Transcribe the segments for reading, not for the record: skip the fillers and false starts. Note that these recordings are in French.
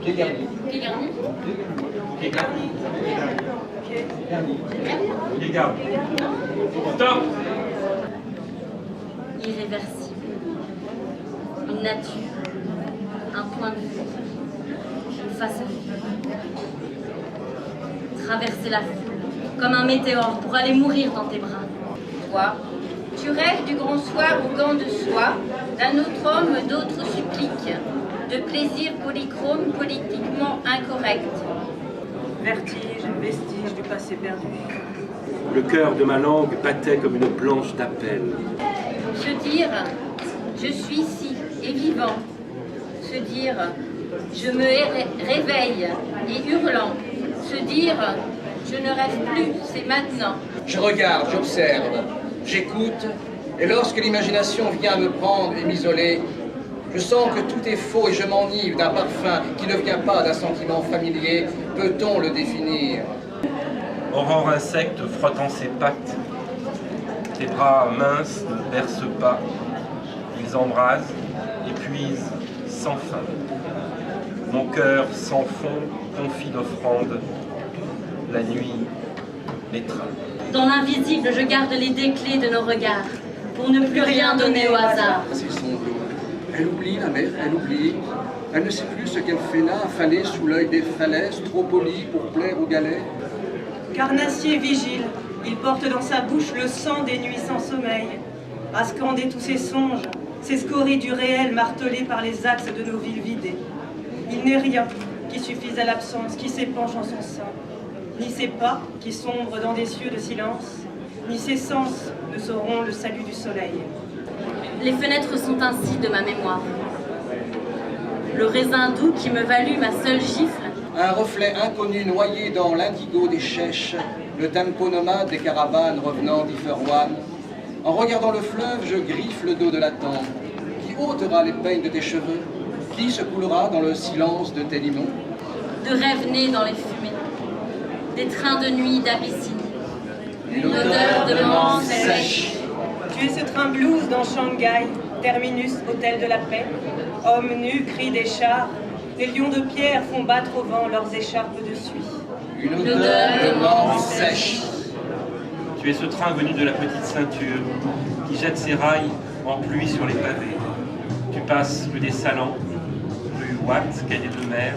Dégarni. Dégarni. Dégarni. Dégarni. Stop. Irréversible. Une nature. Un point de vue. Une face à vue. Traverser la foule, comme un météore, pour aller mourir dans tes bras. Toi, tu rêves du grand soir aux gants de soie, d'un autre homme, d'autres suppliques, de plaisir polychrome, politiquement incorrect. Vertige, vestige du passé perdu. Le cœur de ma langue battait comme une planche d'appel. Se dire, je suis ici et vivant. Se dire, je me réveille et hurlant. Se dire, je ne rêve plus, c'est maintenant. Je regarde, j'observe, j'écoute, et lorsque l'imagination vient me prendre et m'isoler, je sens que tout est faux et je m'enivre d'un parfum qui ne vient pas d'un sentiment familier. Peut-on le définir? Aurore insecte frottant ses pattes. Tes bras minces ne percent pas. Ils embrasent, épuisent sans fin. Mon cœur sans fond confie d'offrandes. La nuit, les trains. Dans l'invisible, je garde les déclés de nos regards, pour ne plus rien donner au hasard. C'est son dos. Elle oublie la mer, elle oublie. Elle ne sait plus ce qu'elle fait là, affalée sous l'œil des falaises, trop polie pour plaire aux galets. Carnassier vigile, il porte dans sa bouche le sang des nuits sans sommeil. À scander tous ses songes, ces scories du réel martelées par les axes de nos villes vidées. Il n'est rien qui suffise à l'absence, qui s'épanche en son sein. Ni ses pas qui sombrent dans des cieux de silence, ni ses sens ne sauront le salut du soleil. Les fenêtres sont ainsi de ma mémoire. Le raisin doux qui me valut ma seule gifle. Un reflet inconnu noyé dans l'indigo des chèches, le tempo nomade des caravanes revenant d'Iferouane. En regardant le fleuve, je griffe le dos de la tente. Qui ôtera les peignes de tes cheveux? Qui se coulera dans le silence de tes limons? De rêves nés dans les fumées. Des trains de nuit d'Abyssinie. Une odeur de menthe sèche. Tu es ce train blues dans Shanghai, terminus, hôtel de la paix. Hommes nus, cris des chars. Les lions de pierre font battre au vent leurs écharpes de suie. Une odeur de menthe sèche. Tu es ce train venu de la petite ceinture qui jette ses rails en pluie sur les pavés. Tu passes rue des Salants, rue Watt, cahier de mer,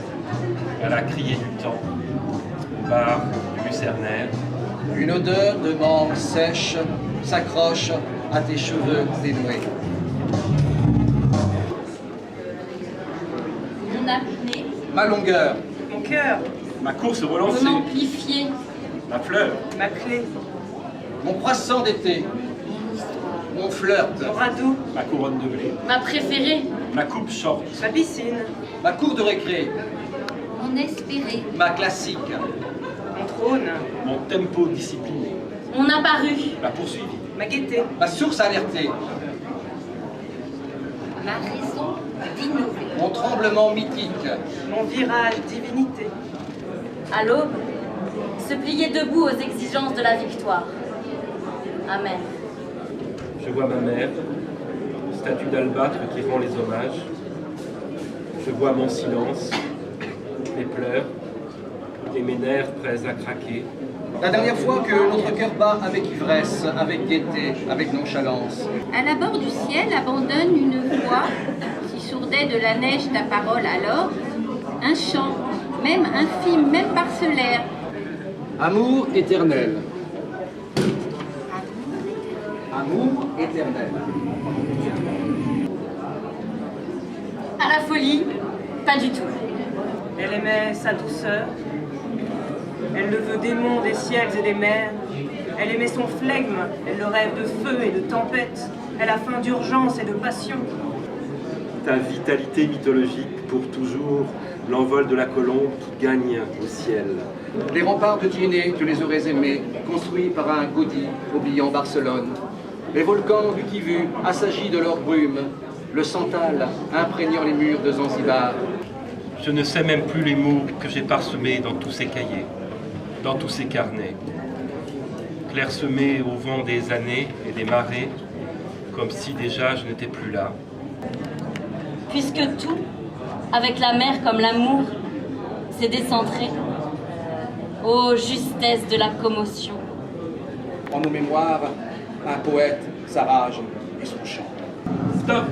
à la criée du temps, au bar du Lucernaire. Une odeur de menthe sèche s'accroche à tes cheveux dénoués. Mon apnée. Ma longueur, Mon cœur, Ma course relancée, Mon amplifié. ma fleur, ma clé, mon croissant d'été, mon flirt, mon radeau, ma couronne de blé, Ma préférée. ma coupe short, ma piscine, ma cour de récré, On espérait. ma classique, mon trône, mon tempo discipliné, Mon apparu. ma poursuivie, ma gaieté, ma source alertée, Ma raison d'innover. mon tremblement mythique, mon virage divinité. À l'aube, se plier debout aux exigences de la victoire. Amen. Je vois ma mère, statue d'albâtre qui rend les hommages. Je vois mon silence, mes pleurs et mes nerfs prêts à craquer. La dernière fois que notre cœur bat avec ivresse, avec gaieté, avec nonchalance. À l'abord du ciel abandonne une voix, si sourdait de la neige ta parole alors, un chant, même infime, même parcellaire. Amour éternel. Amour éternel. À la folie, pas du tout. Elle aimait sa douceur. Elle le veut des monts, des ciels et des mers. Elle aimait son flegme. Elle le rêve de feu et de tempête. Elle a faim d'urgence et de passion. Ta vitalité mythologique pour toujours, l'envol de la colombe qui gagne au ciel. Les remparts de Diennet, tu les aurais aimés, construits par un Gaudi, oubliant Barcelone. Les volcans du Kivu, assagis de leur brume. Le Santal, imprégnant les murs de Zanzibar. Je ne sais même plus les mots que j'ai parsemés dans tous ces cahiers, dans tous ces carnets, clairsemés au vent des années et des marées, comme si déjà je n'étais plus là. Puisque tout, avec la mer comme l'amour, s'est décentré. Ô justesse de la commotion. En nos mémoires, un poète, sa rage et son chant. Stop!